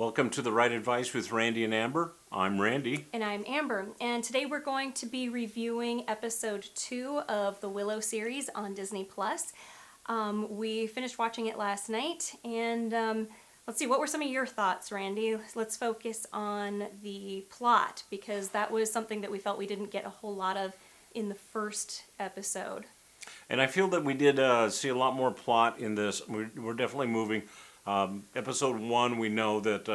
Welcome to The Right Advice with Randy and Amber. I'm Randy. And I'm Amber. And today we're going to be reviewing episode 2 of the Willow series on Disney+. We finished watching it last night, and let's see, what were some of your thoughts, Randy? Let's focus on the plot, because that was something that we felt we didn't get a whole lot of in the first episode. And I feel that we did see a lot more plot in this. We're definitely moving. Episode 1, we know that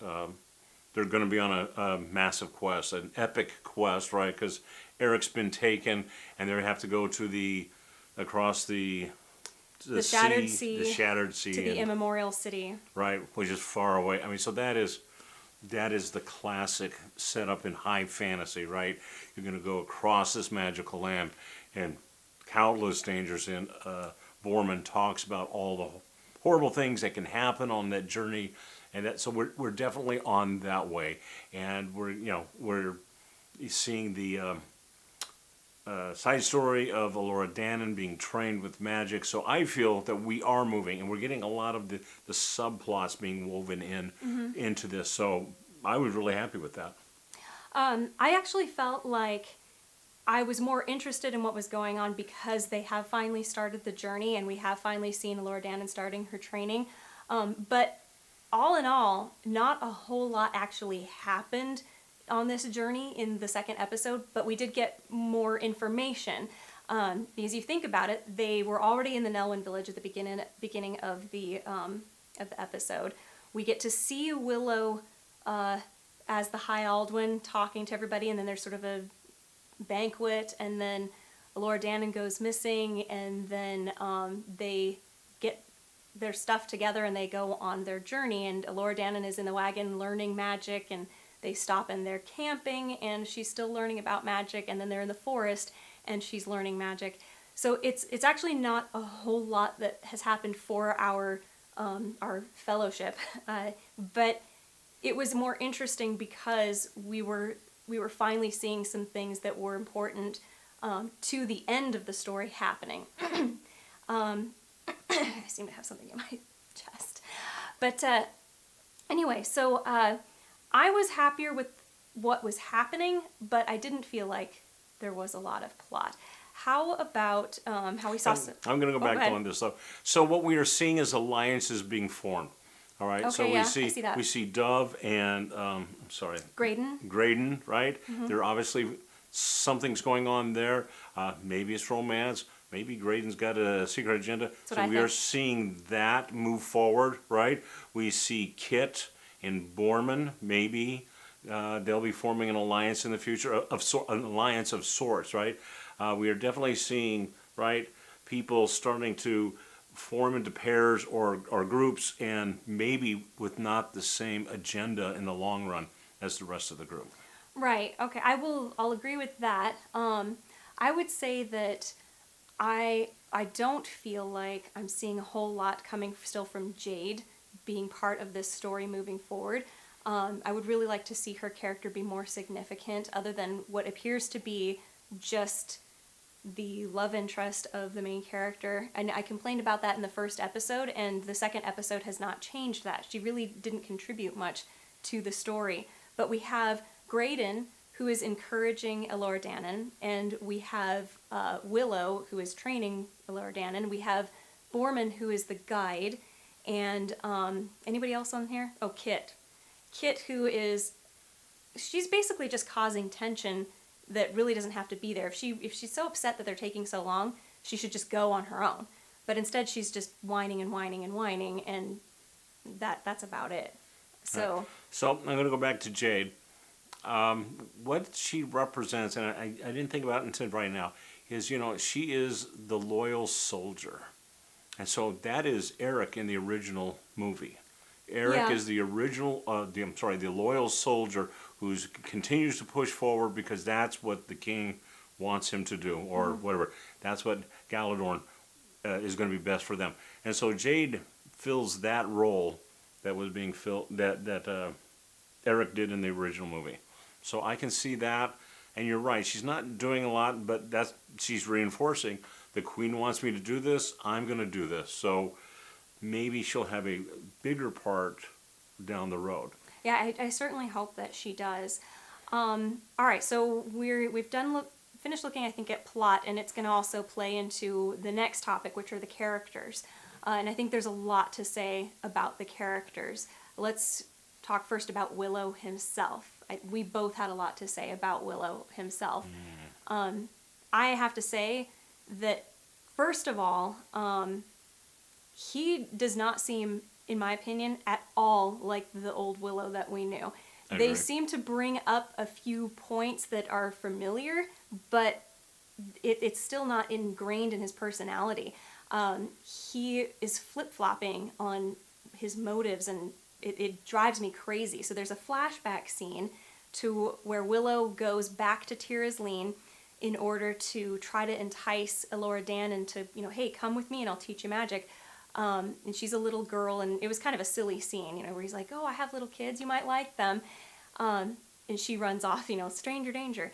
they're going to be on a massive quest, an epic quest, right? Because Eric's been taken, and they have to go to across the Shattered Sea, the Shattered Sea, to the Immemorial City, right, which is far away. I mean, so that is the classic setup in high fantasy, right? You're going to go across this magical land, and countless dangers in. Borman talks about all the horrible things that can happen on that journey, and so we're definitely on that way, and we're seeing the side story of Elora Danan being trained with magic. So I feel that we are moving, and we're getting a lot of the subplots being woven into this. So I was really happy with that. I actually felt like I was more interested in what was going on because they have finally started the journey, and we have finally seen Elora Danan starting her training. But all in all, not a whole lot actually happened on this journey in the second episode, but we did get more information. Because you think about it, they were already in the Nelwyn village at the beginning of the episode. We get to see Willow as the High Aldwin talking to everybody, and then there's sort of a banquet, and then Elora Danan goes missing, and then they get their stuff together and they go on their journey, and Elora Danan is in the wagon learning magic, and they stop and they're camping, and she's still learning about magic, and then they're in the forest and she's learning magic. So it's actually not a whole lot that has happened for our fellowship, but it was more interesting because we were finally seeing some things that were important to the end of the story happening. I seem to have something in my chest. But anyway, so I was happier with what was happening, but I didn't feel like there was a lot of plot. How about how we saw... I'm going to go back on this, though. So what we are seeing is alliances being formed. All right, okay, so I see that. we see Dove and Graydon, right? Mm-hmm. They're obviously something's going on there. Maybe it's romance. Maybe Graydon's got a secret agenda. So we are seeing that move forward, right? We see Kit and Borman. Maybe they'll be forming an alliance in the future, an alliance of sorts, right? We are definitely seeing, right, people starting to form into pairs or groups, and maybe with not the same agenda in the long run as the rest of the group. Right. Okay. I'll agree with that. I would say that I don't feel like I'm seeing a whole lot coming still from Jade being part of this story moving forward. I would really like to see her character be more significant, other than what appears to be just the love interest of the main character. And I complained about that in the first episode, and the second episode has not changed that. She really didn't contribute much to the story. But we have Graydon, who is encouraging Elora Danan, and we have Willow, who is training Elora Danan. We have Borman, who is the guide, and anybody else on here? Oh, Kit. Kit, she's basically just causing tension that really doesn't have to be there. If she's so upset that they're taking so long, she should just go on her own. But instead, she's just whining and whining and whining, and that's about it. So right. So I'm going to go back to Jade. What she represents, and I didn't think about it until right now, is, she is the loyal soldier. And so that is Eric in the original movie. Eric is the original, the loyal soldier who continues to push forward because that's what the king wants him to do, or whatever. That's what Galadorn is going to be best for them. And so Jade fills that role that was being filled, that Eric did in the original movie. So I can see that, and you're right. She's not doing a lot, but she's reinforcing. The queen wants me to do this. I'm going to do this. So maybe she'll have a bigger part down the road. Yeah, I certainly hope that she does. All right, so we've finished looking, I think, at plot, and it's going to also play into the next topic, which are the characters. And I think there's a lot to say about the characters. Let's talk first about Willow himself. We both had a lot to say about Willow himself. I have to say that, first of all, he does not seem, in my opinion, at all like the old Willow that we knew. They seem to bring up a few points that are familiar, but it's still not ingrained in his personality. He is flip-flopping on his motives, and it drives me crazy. So there's a flashback scene to where Willow goes back to Tira's Lean in order to try to entice Elora Danan into, hey, come with me and I'll teach you magic. And she's a little girl, and it was kind of a silly scene, where he's like, oh, I have little kids, you might like them. And she runs off, stranger danger.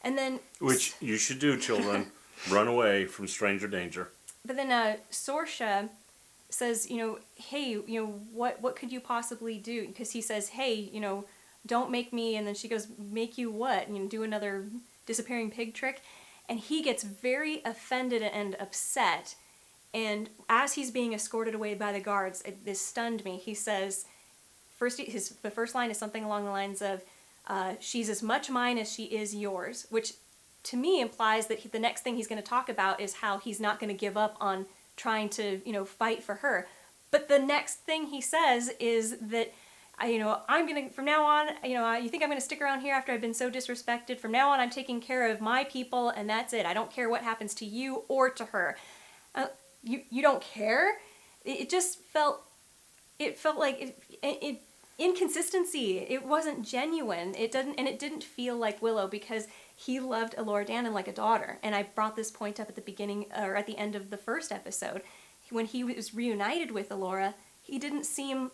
And then... Which you should do, children. Run away from stranger danger. But then Sorsha says, hey, what could you possibly do? Because he says, hey, don't make me, and then she goes, make you what? Do another disappearing pig trick. And he gets very offended and upset. And as he's being escorted away by the guards, this stunned me. He says, the first line is something along the lines of, she's as much mine as she is yours, which to me implies that the next thing he's going to talk about is how he's not going to give up on trying to, fight for her. But the next thing he says is that, I'm going to, from now on, you think I'm going to stick around here after I've been so disrespected? From now on, I'm taking care of my people, and that's it. I don't care what happens to you or to her. You don't care? It just felt like inconsistency. It wasn't genuine. It didn't feel like Willow, because he loved Elora Danan like a daughter. And I brought this point up at the beginning, or at the end of the first episode. When he was reunited with Elora, he didn't seem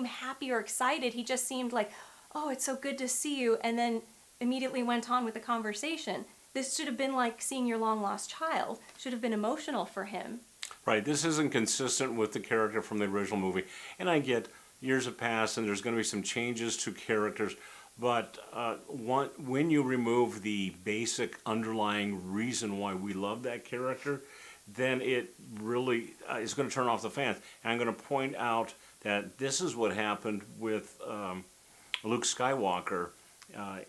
happy or excited. He just seemed like, oh, it's so good to see you, and then immediately went on with the conversation. This should have been like seeing your long-lost child. Should have been emotional for him. Right. This isn't consistent with the character from the original movie. And I get years have passed and there's going to be some changes to characters. But when you remove the basic underlying reason why we love that character, then it really is going to turn off the fans. And I'm going to point out that this is what happened with Luke Skywalker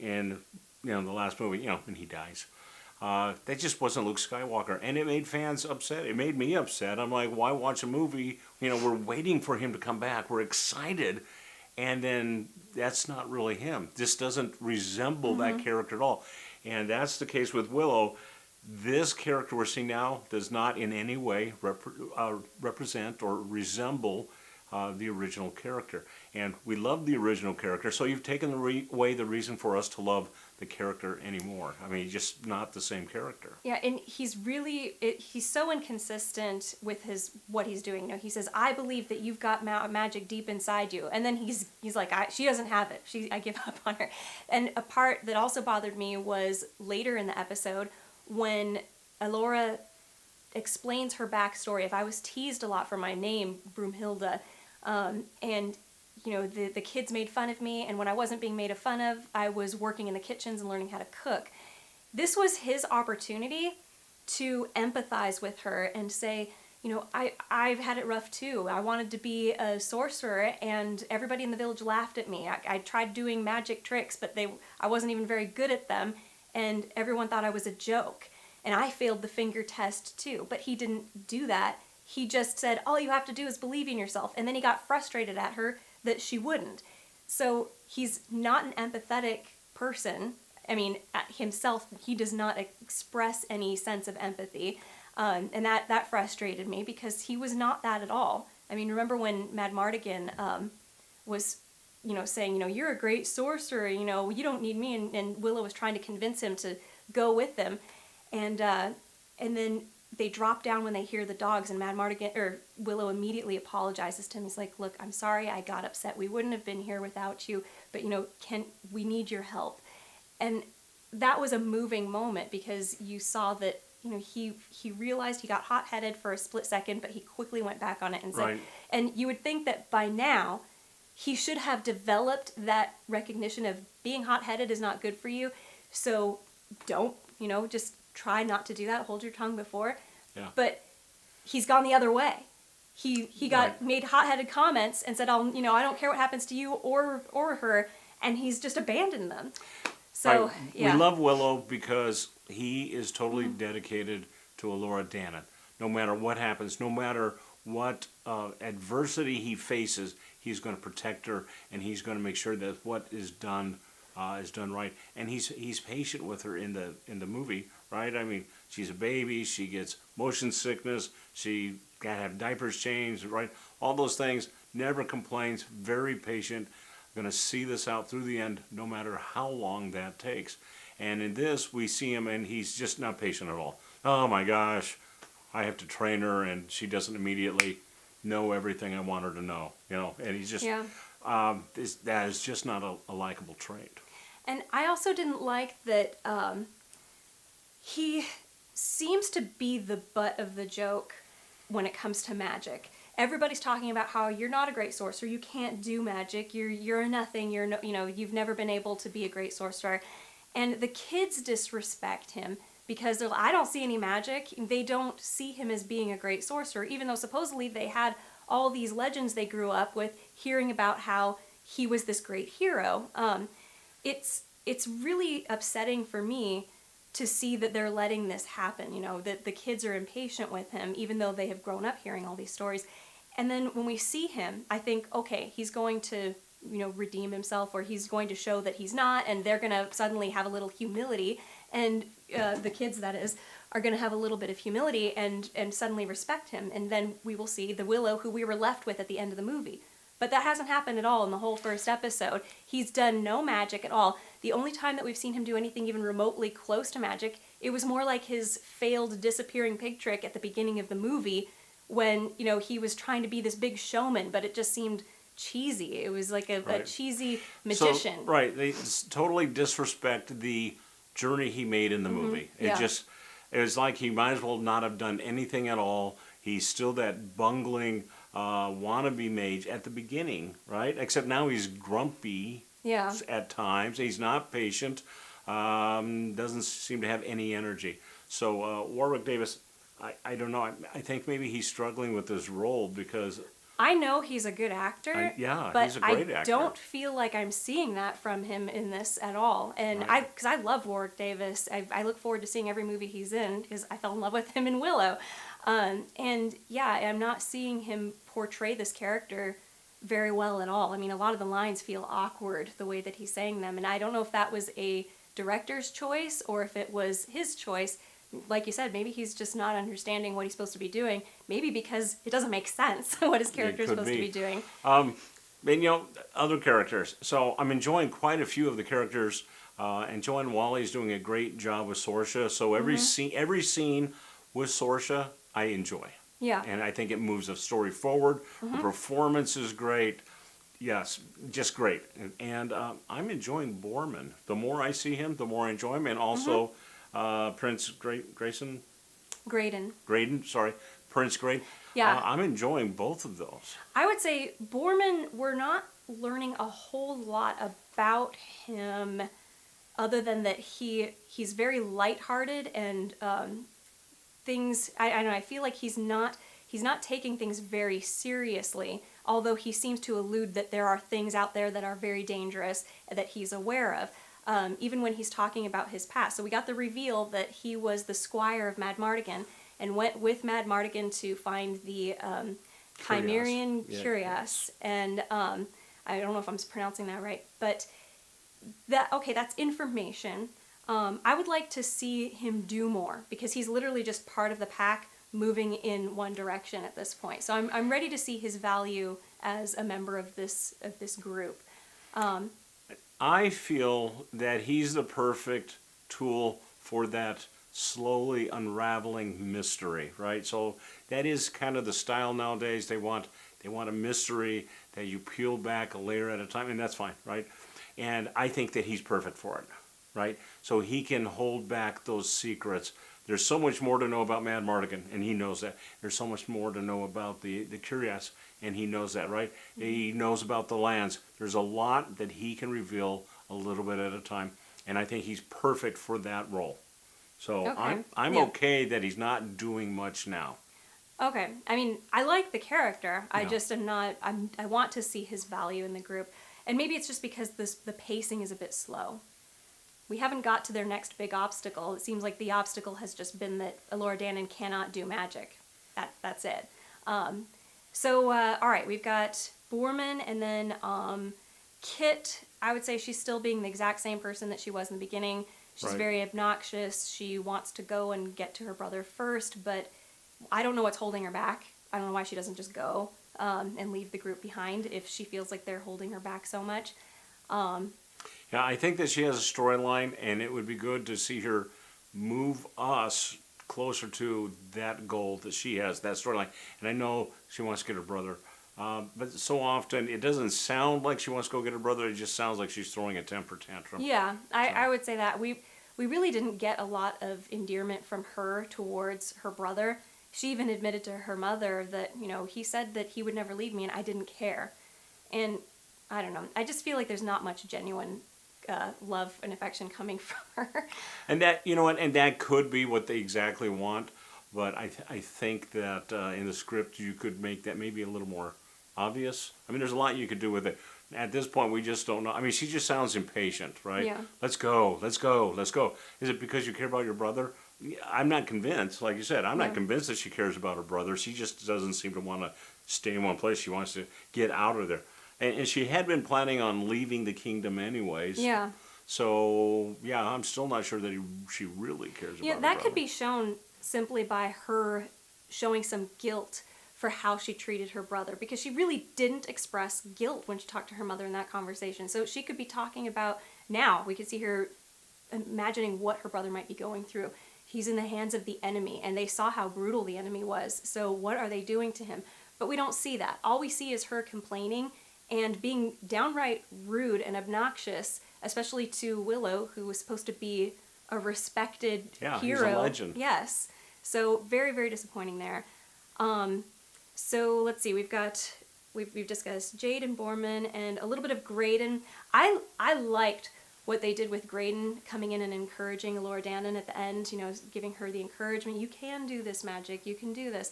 in the last movie, when he dies. That just wasn't Luke Skywalker, and it made fans upset. It made me upset. I'm like, why watch a movie? We're waiting for him to come back. We're excited, and then that's not really him. This doesn't resemble that character at all. And that's the case with Willow. This character we're seeing now does not in any way represent or resemble the original character. And we love the original character, so you've taken away the reason for us to love the character anymore. I mean, he's just not the same character. Yeah, and he's so inconsistent with what he's doing. He says, I believe that you've got magic deep inside you. And then he's like, she doesn't have it. I give up on her. And a part that also bothered me was later in the episode when Elora explains her backstory. If I was teased a lot for my name, Broomhilda, and the kids made fun of me, and when I wasn't being made fun of, I was working in the kitchens and learning how to cook. This was his opportunity to empathize with her and say, I've had it rough too. I wanted to be a sorcerer, and everybody in the village laughed at me. I tried doing magic tricks, but I wasn't even very good at them, and everyone thought I was a joke. And I failed the finger test too, but he didn't do that. He just said, all you have to do is believe in yourself. And then he got frustrated at her that she wouldn't. So he's not an empathetic person. I mean, himself, he does not express any sense of empathy. And that frustrated me because he was not that at all. I mean, remember when Mad Mardigan was, saying, you're a great sorcerer, you don't need me. And Willow was trying to convince him to go with them. And then they drop down when they hear the dogs, and Willow immediately apologizes to him. He's like, look, I'm sorry I got upset. We wouldn't have been here without you, but we need your help. And that was a moving moment because you saw that, he realized he got hot-headed for a split second, but he quickly went back on it and said, right. And you would think that by now he should have developed that recognition of being hot-headed is not good for you. So don't, just try not to do that. Hold your tongue before. Yeah. But he's gone the other way. He got made hot-headed comments and said, I don't care what happens to you or her, and he's just abandoned them. So, yeah. We love Willow because he is totally dedicated to Elora Danan. No matter what happens, no matter what adversity he faces, he's going to protect her, and he's going to make sure that what is done right. And he's patient with her in the movie, right? I mean, she's a baby. She gets motion sickness. She got to have diapers changed, right? All those things. Never complains. Very patient. Going to see this out through the end, no matter how long that takes. And in this, we see him, and he's just not patient at all. Oh my gosh, I have to train her, and she doesn't immediately know everything I want her to know. And he's just that is just not a likable trait. And I also didn't like that he seems to be the butt of the joke when it comes to magic. Everybody's talking about how you're not a great sorcerer, you can't do magic, you're a nothing, you've never been able to be a great sorcerer. And the kids disrespect him because they're like, I don't see any magic. They don't see him as being a great sorcerer, even though supposedly they had all these legends they grew up with, hearing about how he was this great hero. It's really upsetting for me to see that they're letting this happen, that the kids are impatient with him, even though they have grown up hearing all these stories. And then when we see him, I think, okay, he's going to, redeem himself, or he's going to show that he's not, and they're going to suddenly have a little humility, and the kids, that is, are going to have a little bit of humility and suddenly respect him. And then we will see the Willow who we were left with at the end of the movie. But that hasn't happened at all in the whole first episode. He's done no magic at all. The only time that we've seen him do anything even remotely close to magic, it was more like his failed disappearing pig trick at the beginning of the movie when, he was trying to be this big showman, but it just seemed cheesy. It was like a cheesy magician. So, they totally disrespect the journey he made in the movie. It was like he might as well not have done anything at all. He's still that bungling wannabe mage at the beginning, right? Except now he's grumpy at times. He's not patient. Doesn't seem to have any energy. So Warwick Davis, I don't know. I think maybe he's struggling with this role because... I know he's a good actor, but he's a great actor. I don't feel like I'm seeing that from him in this at all. And because I love Warwick Davis, I look forward to seeing every movie he's in because I fell in love with him in Willow. I'm not seeing him portray this character very well at all. I mean, a lot of the lines feel awkward the way that he's saying them, and I don't know if that was a director's choice or if it was his choice. Like you said, maybe he's just not understanding what he's supposed to be doing. Maybe because it doesn't make sense what his character is supposed to be doing. Other characters. So I'm enjoying quite a few of the characters. And Joanne Wally's doing a great job with Sorsha. So every scene with Sorsha, I enjoy. Yeah. And I think it moves the story forward. The performance is great. Yes, just great. And I'm enjoying Borman. The more I see him, the more I enjoy him. And also... Prince Graydon, Prince Graydon. Yeah. I'm enjoying both of those. I would say Borman, we're not learning a whole lot about him other than that he's very lighthearted and things, I feel like he's not taking things very seriously, although he seems to allude that there are things out there that are very dangerous that he's aware of. Even when he's talking about his past. So we got the reveal that he was the squire of Mad Mardigan and went with Mad Mardigan to find the Chimerian Curious. And I don't know if I'm pronouncing that right, but that's information. I would like to see him do more because he's literally just part of the pack moving in one direction at this point. So I'm ready to see his value as a member of this group. I feel that he's the perfect tool for that slowly unraveling mystery, right? So that is kind of the style nowadays. They want a mystery that you peel back a layer at a time, and that's fine, right? And I think that he's perfect for it, right? So he can hold back those secrets. There's so much more to know about Mad Mardigan, and he knows that. There's so much more to know about the Curious, and he knows that, right? He knows about the lands. There's a lot that he can reveal a little bit at a time, and I think he's perfect for that role. So Okay. I'm Yeah. okay that he's not doing much now. Okay. I mean, I like the character. I Yeah. just am not. I want to see his value in the group, and maybe it's just because the pacing is a bit slow. We haven't got to their next big obstacle. It seems like the obstacle has just been that Elora Danan cannot do magic. That's it. All right, we've got Borman, and then Kit. I would say she's still being the exact same person that she was in the beginning. She's Right. very obnoxious. She wants to go and get to her brother first, but I don't know what's holding her back. I don't know why she doesn't just go and leave the group behind if she feels like they're holding her back so much. Yeah, I think that she has a storyline, and it would be good to see her move us closer to that goal that she has, that storyline. And I know she wants to get her brother, but so often it doesn't sound like she wants to go get her brother. It just sounds like she's throwing a temper tantrum. Yeah, I would say that. We really didn't get a lot of endearment from her towards her brother. She even admitted to her mother that, he said that he would never leave me and I didn't care. And I don't know. I just feel like there's not much genuine love and affection coming from her. And that, you know what, and that could be what they exactly want, but I think that in the script you could make that maybe a little more obvious. I mean, there's a lot you could do with it. At this point, we just don't know. I mean, she just sounds impatient, right? Yeah. Let's go, let's go, let's go. Is it because you care about your brother? I'm not convinced. Like you said, I'm not convinced that she cares about her brother. She just doesn't seem to want to stay in one place. She wants to get out of there. And she had been planning on leaving the kingdom anyways. Yeah. So, yeah, I'm still not sure that she really cares about Yeah, her that brother. could be shown simply by her showing some guilt for how she treated her brother, because she really didn't express guilt when she talked to her mother in that conversation. So she could be talking about, now we could see her imagining what her brother might be going through. He's in the hands of the enemy, and they saw how brutal the enemy was. So what are they doing to him? But we don't see that. All we see is her complaining and being downright rude and obnoxious, especially to Willow, who was supposed to be a respected Yeah, hero. he's a legend. Yes. So very, very disappointing there. So let's see. We've discussed Jade and Borman and a little bit of Graydon. I liked what they did with Graydon coming in and encouraging Elora Danan at the end. Giving her the encouragement. You can do this, magic. You can do this.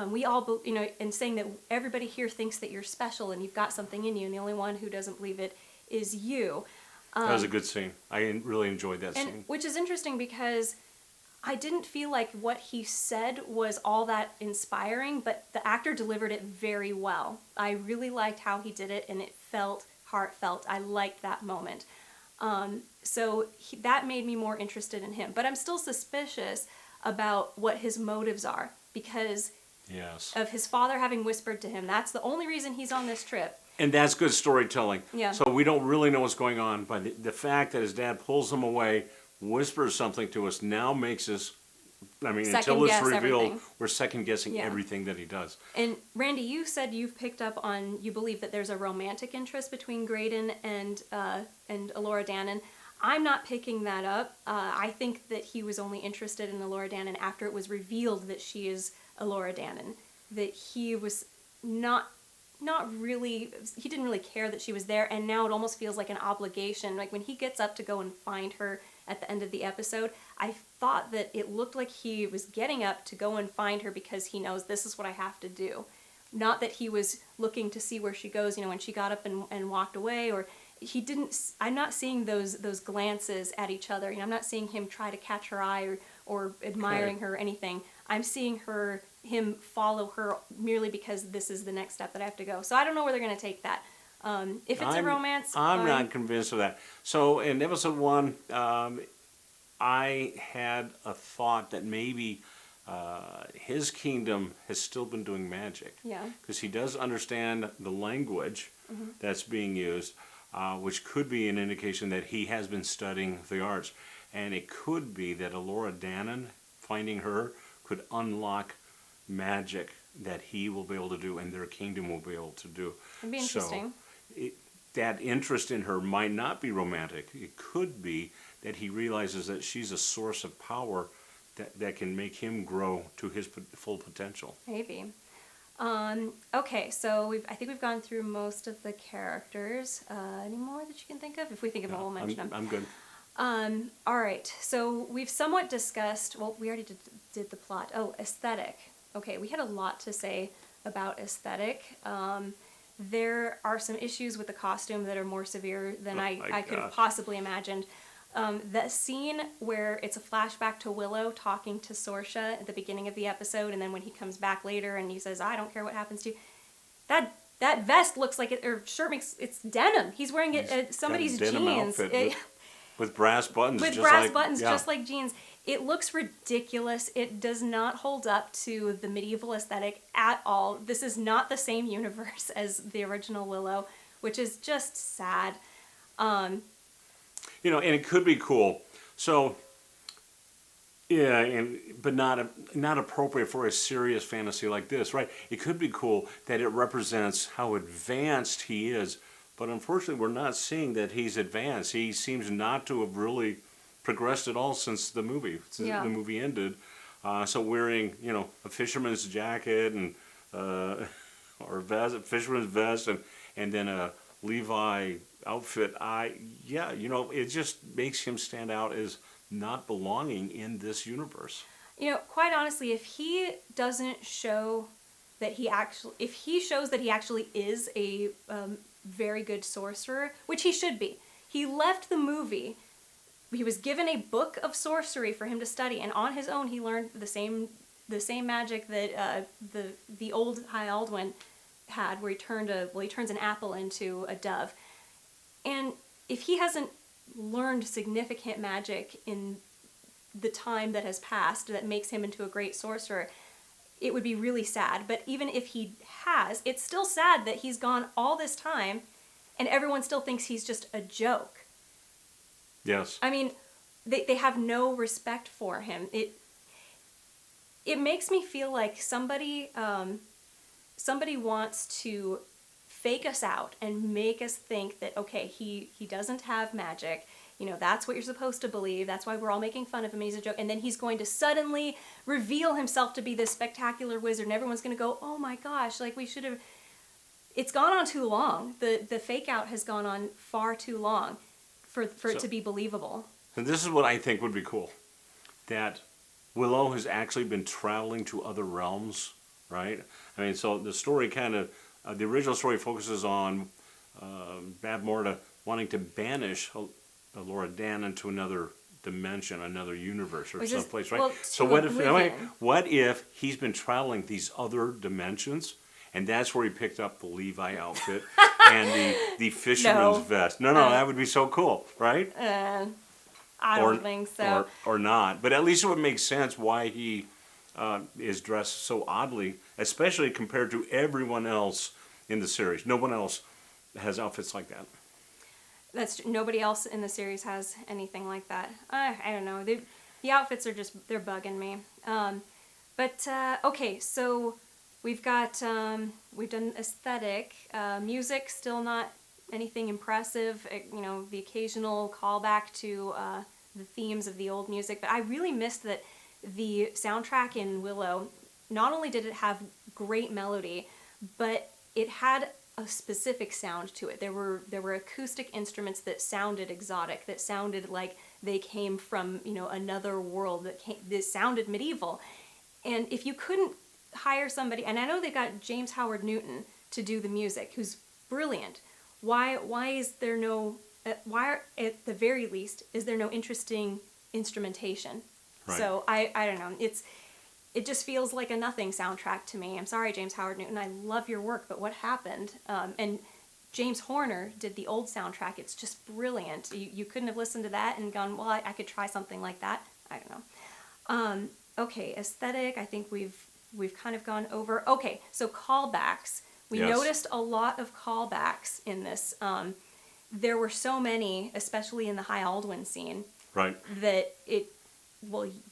We all, and saying that everybody here thinks that you're special and you've got something in you, and the only one who doesn't believe it is you. That was a good scene. I really enjoyed that And scene. which is interesting because I didn't feel like what he said was all that inspiring, but the actor delivered it very well. I really liked how he did it, and it felt heartfelt. I liked that moment. That made me more interested in him. But I'm still suspicious about what his motives are, because Yes. of his father having whispered to him. That's the only reason he's on this trip. And that's good storytelling. Yeah. So we don't really know what's going on, but the fact that his dad pulls him away, whispers something to us, now makes us, until it's Second-guess revealed, everything. we're second guessing Yeah. everything that he does. And Randy, you said you've picked up on, you believe that there's a romantic interest between Graydon and Elora Danan. I'm not picking that up. I think that he was only interested in Elora Danan after it was revealed that she is Elora Danan. That he was not really, he didn't really care that she was there, and now it almost feels like an obligation. Like when he gets up to go and find her at the end of the episode, I thought that it looked like he was getting up to go and find her because he knows this is what I have to do. Not that he was looking to see where she goes, when she got up and walked away, or he didn't, I'm not seeing those glances at each other. I'm not seeing him try to catch her eye or admiring her or anything. I'm seeing him follow her merely because this is the next step that I have to go. So I don't know where they're going to take that. If it's a romance, I'm fine. not convinced of that. So in episode 1, I had a thought that maybe his kingdom has still been doing magic. Yeah. Because he does understand the language that's being used, which could be an indication that he has been studying the arts. And it could be that Elora Danan, finding her, could unlock magic that he will be able to do and their kingdom will be able to do. It'd be interesting. So that interest in her might not be romantic. It could be that he realizes that she's a source of power that can make him grow to his full potential. Maybe. Okay, so I think we've gone through most of the characters. Any more that you can think of? If we think of them, we'll mention them. I'm good. All right, so we've somewhat discussed, well, we already did the plot. Oh, aesthetic. Okay, we had a lot to say about aesthetic. There are some issues with the costume that are more severe than I could have possibly imagined. That scene where it's a flashback to Willow talking to Sorsha at the beginning of the episode, and then when he comes back later and he says, I don't care what happens to you, that vest looks like it, or shirt it's denim. He's wearing it somebody's jeans. With brass buttons. Just like jeans. It looks ridiculous. It does not hold up to the medieval aesthetic at all. This is not the same universe as the original Willow, which is just sad. And it could be cool. So, yeah, but not appropriate for a serious fantasy like this, right? It could be cool that it represents how advanced he is, but unfortunately we're not seeing that he's advanced. He seems not to have really progressed at all since the movie, the movie ended. So wearing, a fisherman's jacket and or a fisherman's vest and then a Levi outfit, it just makes him stand out as not belonging in this universe. Quite honestly, if he doesn't show that if he shows that he actually is a very good sorcerer, which he should be. He left the movie. He was given a book of sorcery for him to study, and on his own he learned the same magic that the old High Aldwin had, where he turns an apple into a dove. And if he hasn't learned significant magic in the time that has passed that makes him into a great sorcerer, it would be really sad. But even if he has, it's still sad that he's gone all this time and everyone still thinks he's just a joke. Yes. I mean, they have no respect for him. It makes me feel like somebody wants to fake us out and make us think that, okay, he doesn't have magic. That's what you're supposed to believe. That's why we're all making fun of him. He's a joke. And then he's going to suddenly reveal himself to be this spectacular wizard. And everyone's going to go, oh my gosh, like we should have... It's gone on too long. The fake out has gone on far too long for it to be believable. And this is what I think would be cool. That Willow has actually been traveling to other realms, right? I mean, so the story the original story focuses on Bab Morda wanting to banish Laura Dan into another dimension, another universe, or someplace, right? Well, so what if he's been traveling these other dimensions, and that's where he picked up the Levi outfit and the fisherman's vest? No, that would be so cool, right? I don't think so. Or not, but at least it would make sense why he is dressed so oddly, especially compared to everyone else in the series. No one else has outfits like that. Nobody else in the series has anything like that. I don't know. The outfits are they're bugging me. Okay, so we've done aesthetic, music, still not anything impressive. The occasional callback to the themes of the old music, but I really missed that the soundtrack in Willow. Not only did it have great melody, but it had a specific sound to it. There were acoustic instruments that sounded exotic, that sounded like they came from another world, that sounded medieval. And if you couldn't hire somebody, and I know they got James Howard Newton to do the music, who's brilliant. Why is there no? Why, at the very least, is there no interesting instrumentation? Right. So I don't know. It just feels like a nothing soundtrack to me. I'm sorry, James Howard Newton. I love your work, but what happened? And James Horner did the old soundtrack. It's just brilliant. You couldn't have listened to that and gone, well, I could try something like that. I don't know. Okay, aesthetic. I think we've kind of gone over. Okay, so callbacks. We noticed a lot of callbacks in this. There were so many, especially in the High Aldwin scene, right? That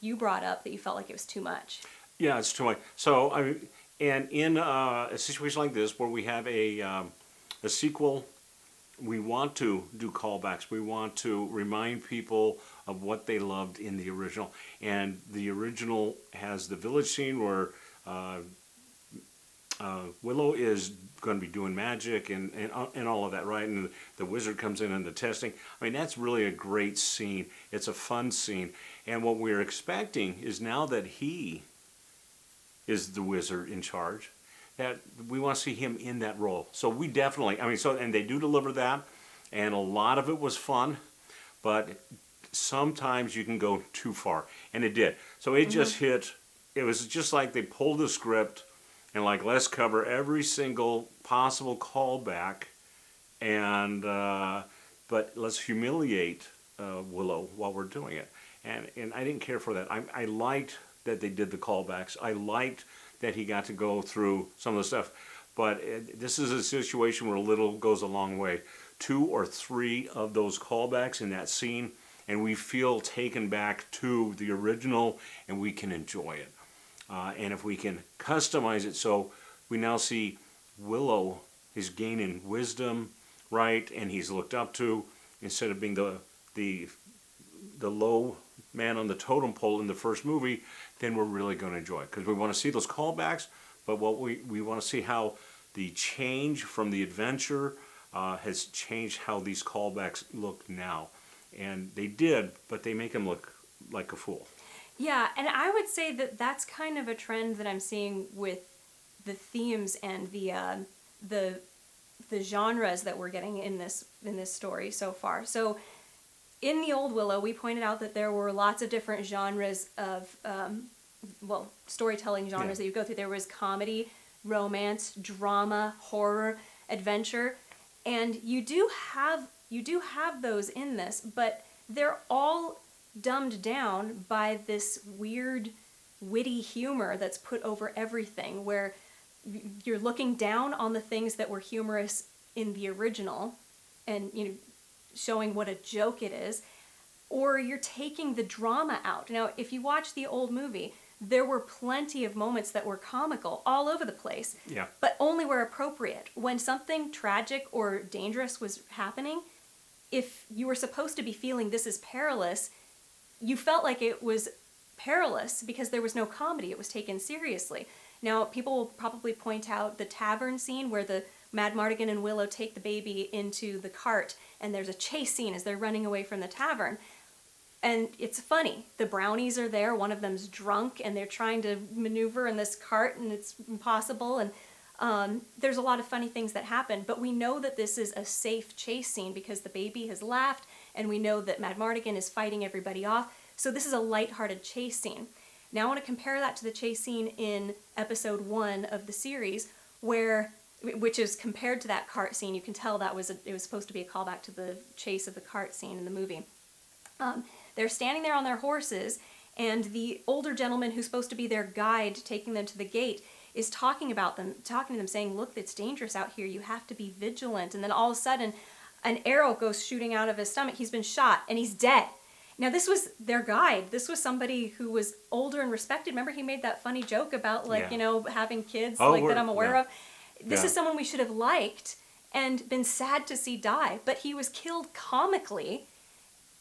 you brought up that you felt like it was too much. Yeah, it's too much. So, and in a situation like this, where we have a sequel we want to do callbacks. We want to remind people of what they loved in the original. And the original has the village scene where Willow is going to be doing magic and all of that, right? And the wizard comes in and the testing. I mean, that's really a great scene. It's a fun scene. And what we're expecting is now that he is the wizard in charge, that we want to see him in that role. So we definitely, I mean, so, and they do deliver that, and a lot of it was fun, but sometimes you can go too far, and it did. So it just hit, it was just like they pulled the script and like, let's cover every single possible callback, and but let's humiliate Willow while we're doing it. And I didn't care for that. I liked that they did the callbacks. I liked that he got to go through some of the stuff. But this is a situation where little goes a long way. 2 or 3 of those callbacks in that scene, and we feel taken back to the original, and we can enjoy it. And if we can customize it so we now see Willow is gaining wisdom, right, and he's looked up to, instead of being the low man on the totem pole in the first movie, then we're really going to enjoy it. Because we want to see those callbacks, but what we want to see how the change from the adventure has changed how these callbacks look now. And they did, but they make him look like a fool. Yeah, and I would say that that's kind of a trend that I'm seeing with the themes and the genres that we're getting in this story so far. So in the old Willow, we pointed out that there were lots of different genres of storytelling genres that you go through. There was comedy, romance, drama, horror, adventure, and you do have those in this, but they're all dumbed down by this weird, witty humor that's put over everything, where you're looking down on the things that were humorous in the original, and showing what a joke it is, or you're taking the drama out. Now, if you watch the old movie, there were plenty of moments that were comical all over the place, but only where appropriate. When something tragic or dangerous was happening, if you were supposed to be feeling this is perilous, you felt like it was perilous because there was no comedy. It was taken seriously. Now, people will probably point out the tavern scene where the Mad Mardigan and Willow take the baby into the cart, and there's a chase scene as they're running away from the tavern. And it's funny. The brownies are there. One of them's drunk, and they're trying to maneuver in this cart, and it's impossible. And there's a lot of funny things that happen. But we know that this is a safe chase scene because the baby has laughed, and we know that Mad Mardigan is fighting everybody off. So this is a lighthearted chase scene. Now I want to compare that to the chase scene in episode 1 of the series, which is compared to that cart scene. You can tell it was supposed to be a callback to the chase of the cart scene in the movie. They're standing there on their horses, and the older gentleman who's supposed to be their guide taking them to the gate is talking to them, saying, look, it's dangerous out here. You have to be vigilant. And then all of a sudden, an arrow goes shooting out of his stomach. He's been shot, and he's dead. Now, this was their guide. This was somebody who was older and respected. Remember, he made that funny joke about, having kids that I'm aware of. This is someone we should have liked and been sad to see die. But he was killed comically,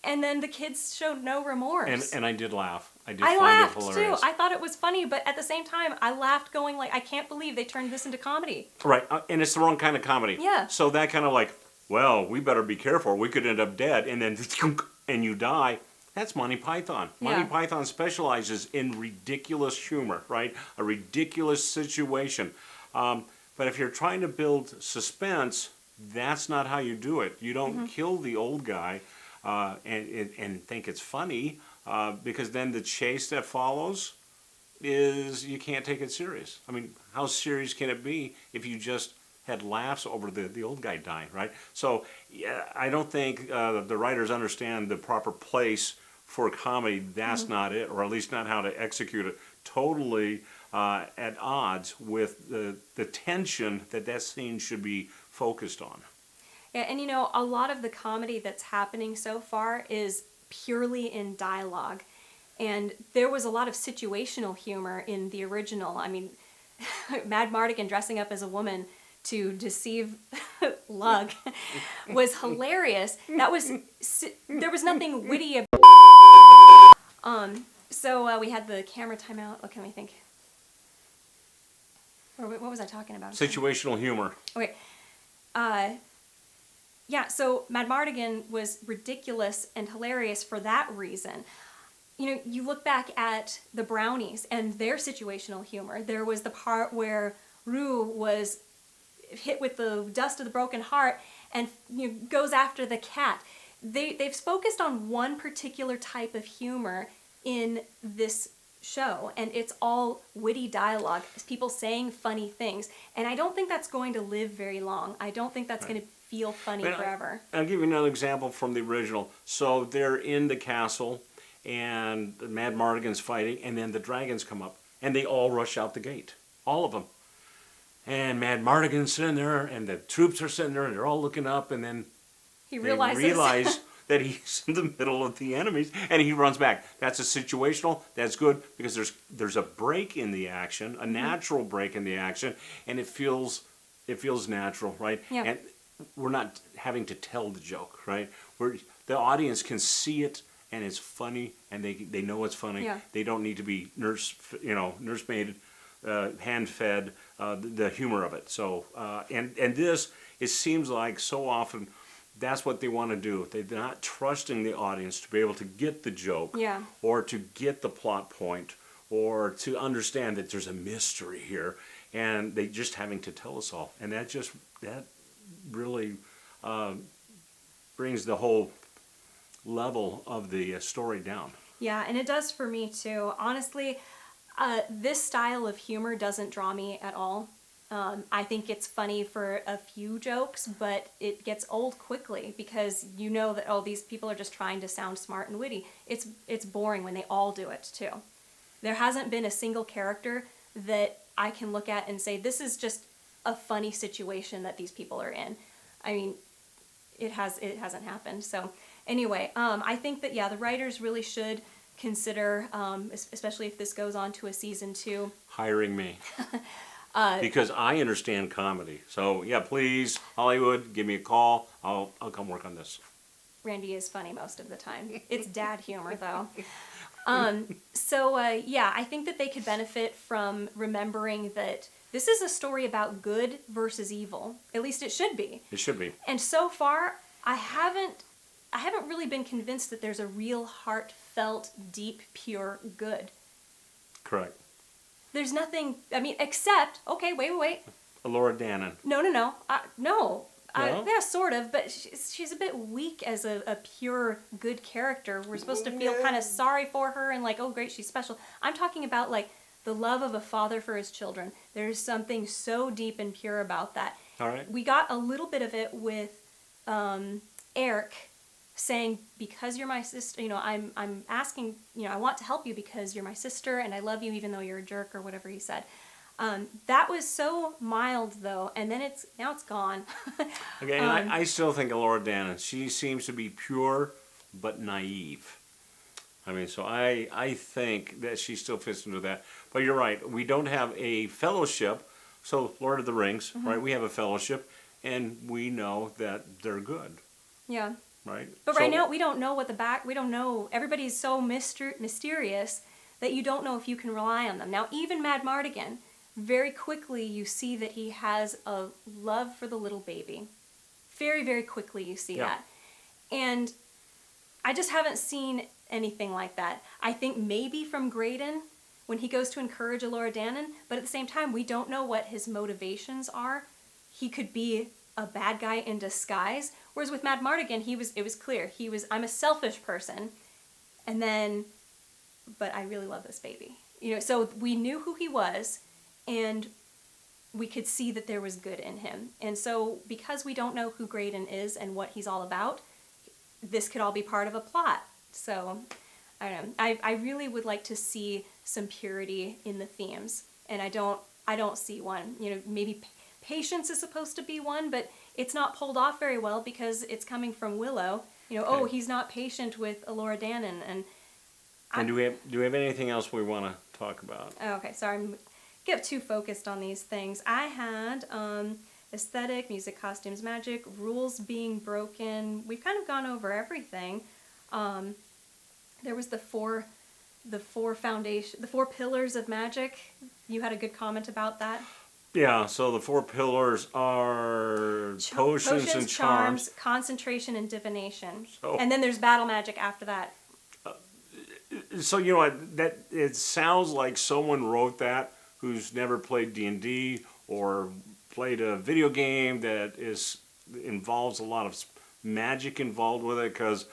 and then the kids showed no remorse. And I did laugh. I laughed, too. I thought it was funny, but at the same time, I laughed going I can't believe they turned this into comedy. Right, and it's the wrong kind of comedy. Yeah. So that kind of we better be careful. We could end up dead, and then and you die. That's Monty Python. Monty Python specializes in ridiculous humor, right? A ridiculous situation. But if you're trying to build suspense, that's not how you do it. You don't kill the old guy and think it's funny, because then the chase that follows is you can't take it serious. I mean, how serious can it be if you just had laughs over the old guy dying, right? So I don't think the writers understand the proper place for comedy. That's not it, or at least not how to execute it. Totally at odds with the tension that scene should be focused on. Yeah, and a lot of the comedy that's happening so far is purely in dialogue. And there was a lot of situational humor in the original. I mean, Mad Mardigan dressing up as a woman to deceive lug was hilarious. There was nothing witty about. So we had the camera timeout. What can we think? Or what was I talking about? Situational humor. Okay. Yeah, so Madmartigan was ridiculous and hilarious for that reason. You know, you look back at the Brownies and their situational humor. There was the part where Rue was hit with the dust of the broken heart and goes after the cat. They've focused on one particular type of humor in this show, and it's all witty dialogue, people saying funny things, and I don't think that's going to live very long. I don't think that's going to feel funny forever. I'll give you another example from the original. So they're in the castle, and Madmartigan's fighting, and then the dragons come up, and they all rush out the gate, all of them. And Madmartigan's sitting there, and the troops are sitting there, and they're all looking up, and then He they realizes realize that he's in the middle of the enemies, and he runs back. That's a situational. That's good because there's a break in the action, a natural break in the action, and it feels natural, right? Yeah. And we're not having to tell the joke, right? The audience can see it, and it's funny, and they know it's funny. Yeah. They don't need to be nursemaid, hand-fed, the humor of it. So and this, it seems like so often that's what they want to do. They're not trusting the audience to be able to get the joke, Yeah. or to get the plot point, or to understand that there's a mystery here, and they just having to tell us all, and that really brings the whole level of the story down. Yeah, and it does for me too. Honestly, this style of humor doesn't draw me at all. I think it's funny for a few jokes, but it gets old quickly because you know that, oh, these people are just trying to sound smart and witty. It's boring when they all do it too. There hasn't been a single character that I can look at and say, this is just a funny situation that these people are in. I mean, it hasn't happened. So anyway, I think that, yeah, the writers really should consider, especially if this goes on to a season 2. Hiring me. Because I understand comedy. So yeah, please, Hollywood, give me a call. I'll come work on this. Randy is funny most of the time. It's dad humor though. Yeah, I think that they could benefit from remembering that this is a story about good versus evil. At least it should be. It should be. And so far, I haven't really been convinced that there's a real heartfelt, deep, pure good. Correct. There's nothing, I mean, except, okay, wait. Laura Dannon. No. No? Yeah, sort of, but she's a bit weak as a pure good character. We're supposed to feel kind of sorry for her and like, oh great, she's special. I'm talking about like the love of a father for his children. There's something so deep and pure about that. All right. We got a little bit of it with Eric saying, because you're my sister, I'm asking, I want to help you because you're my sister and I love you even though you're a jerk or whatever he said. That was so mild though, and then now it's gone. Okay, and I still think of Laura Dannon. She seems to be pure but naive. I mean, so I think that she still fits into that. But you're right, we don't have a fellowship. So Lord of the Rings, right? We have a fellowship, and we know that they're good. Yeah. Right. But right now we don't know we don't know. Everybody's so mysterious that you don't know if you can rely on them. Now even Madmartigan, very quickly you see that he has a love for the little baby. Very, very quickly you see that. And I just haven't seen anything like that. I think maybe from Graydon when he goes to encourage Laura Dannon, but at the same time we don't know what his motivations are. He could be a bad guy in disguise. Whereas with Madmartigan, it was clear. I'm a selfish person, but I really love this baby. So we knew who he was, and we could see that there was good in him. And so because we don't know who Graydon is and what he's all about, this could all be part of a plot. So I don't know. I really would like to see some purity in the themes, and I don't see one. Maybe patience is supposed to be one, but it's not pulled off very well because it's coming from Willow. Oh, he's not patient with Laura Dannon, and do we have anything else we want to talk about? Oh, okay, sorry, I'm get too focused on these things. I had aesthetic, music, costumes, magic, rules being broken. We've kind of gone over everything. There was the four pillars of magic. You had a good comment about that. Yeah, so the 4 pillars are potions and charms, concentration, and divination. So- And then there's battle magic after that. So you know what? That it sounds like someone wrote that who's never played D&D or played a video game that involves a lot of magic involved with it, because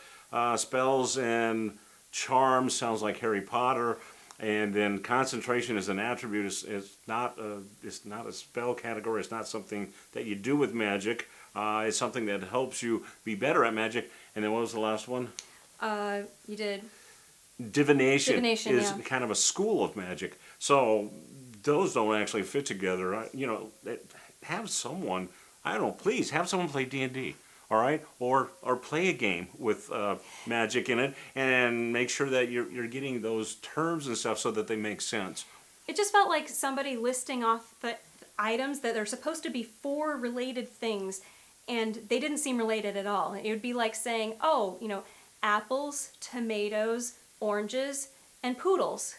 spells and charms sounds like Harry Potter, and then concentration is an attribute. It's not a spell category. It's not something that you do with magic. It's something that helps you be better at magic. And then what was the last one? You did. Divination is yeah. kind of a school of magic. So those don't actually fit together. You know, have someone, I don't know, please have someone play D&D, all right? Or play a game with magic in it, and make sure that you're getting those terms and stuff so that they make sense. It just felt like somebody listing off the items that are supposed to be 4 related things, and they didn't seem related at all. It would be like saying, oh, you know, apples, tomatoes, oranges, and poodles.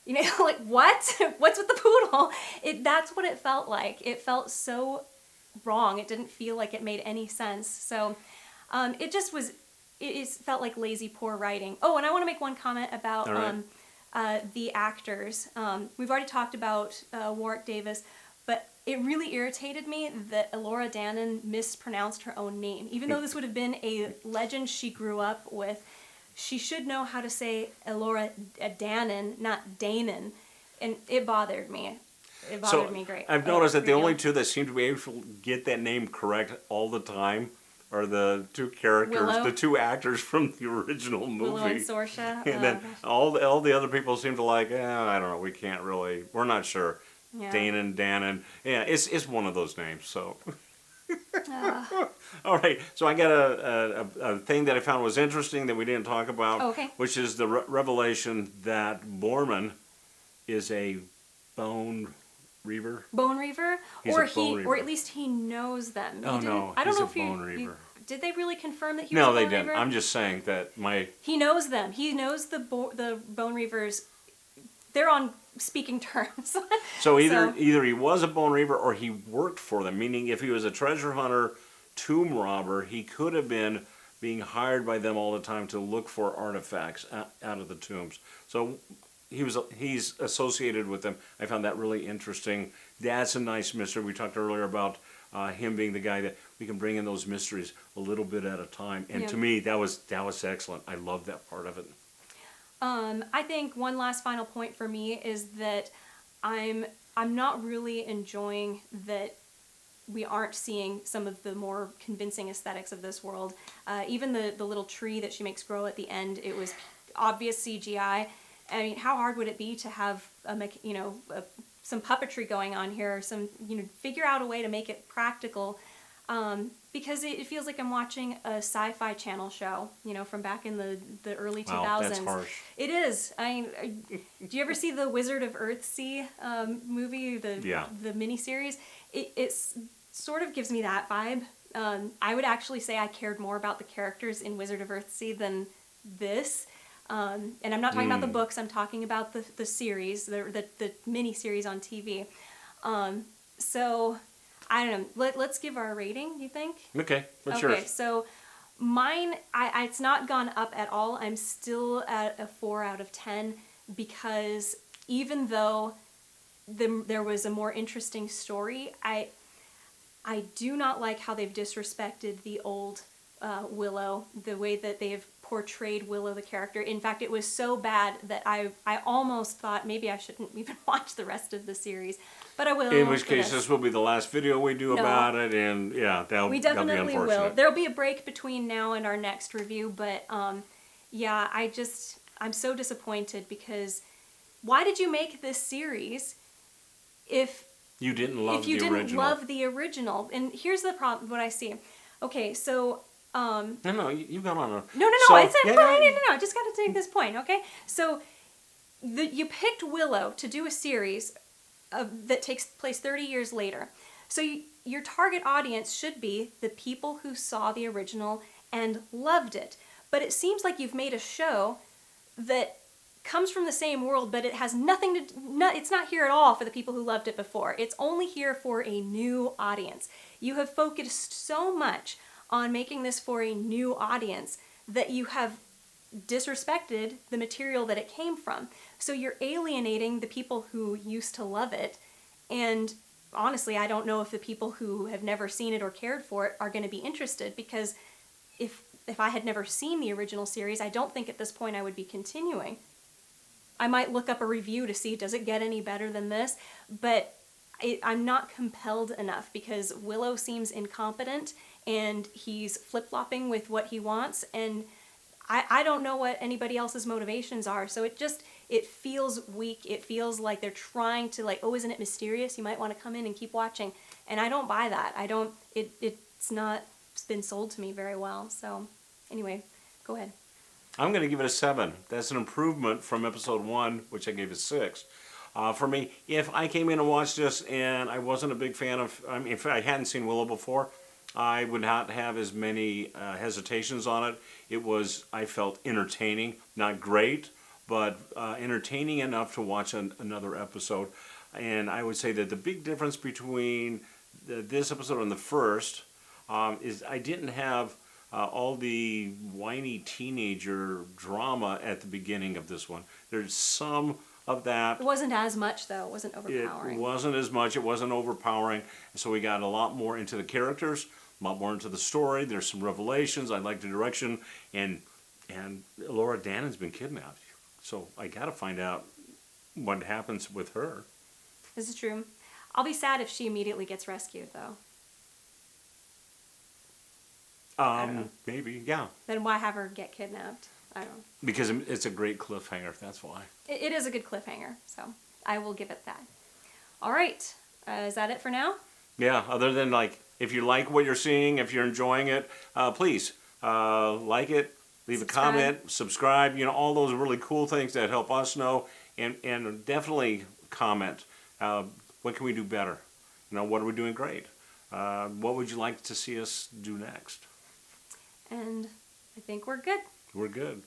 You know, like, what? What's with the poodle? That's what it felt like. It felt so wrong. It didn't feel like it made any sense. So it just was, it felt like lazy, poor writing. Oh, and I want to make one comment about the actors. We've already talked about Warwick Davis, but it really irritated me that Elora Danan mispronounced her own name. Even though this would have been a legend she grew up with, she should know how to say Elora Danan, not Danan, and it bothered me. It bothered me great. I've noticed that the only two that seem to be able to get that name correct all the time are the 2 characters, Willow. the 2 actors from the original movie. Willow and Sorsha. And then all the other people seem to like, I don't know, we can't really, we're not sure. Yeah. Danan. Yeah, it's one of those names, so. All right, so I got a thing that I found was interesting that we didn't talk about, which is the revelation that Borman is a bone reaver. Bone reaver, He's or a bone reaver. or at least he knows them. Oh no, I don't he's know a if bone reaver. Did they really confirm that he was a No, bone they reaver? didn't. I'm just saying that He knows them. He knows the bone reavers. They're on speaking terms. So either he was a bone reaver or he worked for them. Meaning, if he was a treasure hunter, tomb robber, he could have been being hired by them all the time to look for artifacts out of the tombs. So he's associated with them. I found that really interesting. That's a nice mystery. We talked earlier about him being the guy that we can bring in those mysteries a little bit at a time. And to me, that was excellent. I love that part of it. I think one last final point for me is that I'm not really enjoying that we aren't seeing some of the more convincing aesthetics of this world. Even the little tree that she makes grow at the end, it was obvious CGI. I mean, how hard would it be to have some puppetry going on here, or figure out a way to make it practical? Because it feels like I'm watching a sci-fi channel show, from back in the early 2000s. Wow, that's harsh. It is. I mean, do you ever see the Wizard of Earthsea movie, the miniseries? It sort of gives me that vibe. I would actually say I cared more about the characters in Wizard of Earthsea than this. And I'm not talking about the books. I'm talking about the series, the miniseries on TV. So I don't know. Let's give our rating, you think? Okay. What's yours? Okay, so mine, it's not gone up at all. I'm still at a 4 out of 10 because even though there was a more interesting story, I do not like how they've disrespected the old Willow, the way that they've portrayed Willow the character. In fact, it was so bad that I almost thought maybe I shouldn't even watch the rest of the series, but I will. In which case, this will be the last video we do about it, and we definitely will. There'll be a break between now and our next review, but I'm so disappointed because why did you make this series if you didn't love the original? And here's the problem. What I see. Okay, so. No, you've gone on a... No, I said, I just got to take this point, okay? So, you picked Willow to do a series that takes place 30 years later. So, your target audience should be the people who saw the original and loved it. But it seems like you've made a show that comes from the same world, but it has nothing to, it's not here at all for the people who loved it before. It's only here for a new audience. You have focused so much on making this for a new audience that you have disrespected the material that it came from. So you're alienating the people who used to love it, and honestly, I don't know if the people who have never seen it or cared for it are going to be interested, because if I had never seen the original series, I don't think at this point I would be continuing. I might look up a review to see, does it get any better than this? But I'm not compelled enough, because Willow seems incompetent and he's flip-flopping with what he wants, and I don't know what anybody else's motivations are, so it feels weak. It feels like they're trying to, like, oh, isn't it mysterious? You might want to come in and keep watching. And I don't buy that. It's not been sold to me very well. So anyway, go ahead. I'm going to give it a 7. That's an improvement from episode 1, which I gave a 6. For me, if I came in and watched this and I wasn't a big fan of, I mean, if I hadn't seen Willow before, I would not have as many hesitations on it. It was, I felt, entertaining. Not great, but entertaining enough to watch another episode. And I would say that the big difference between this episode and the first is I didn't have all the whiny teenager drama at the beginning of this one. There's some of that. It wasn't as much, though. It wasn't overpowering. It wasn't as much. It wasn't overpowering. So we got a lot more into the characters, a lot more into the story. There's some revelations. I like the direction. And Laura Dannon's been kidnapped. So I got to find out what happens with her. This is true. I'll be sad if she immediately gets rescued, though. Maybe, yeah. Then why have her get kidnapped? I don't know. Because it's a great cliffhanger, that's why. It is a good cliffhanger, so I will give it that. All right. Is that it for now? Yeah, other than, like, if you like what you're seeing, if you're enjoying it, please like it, leave a comment, subscribe, you know, all those really cool things that help us know, and definitely comment. What can we do better? You know, what are we doing great? What would you like to see us do next? And I think we're good. We're good.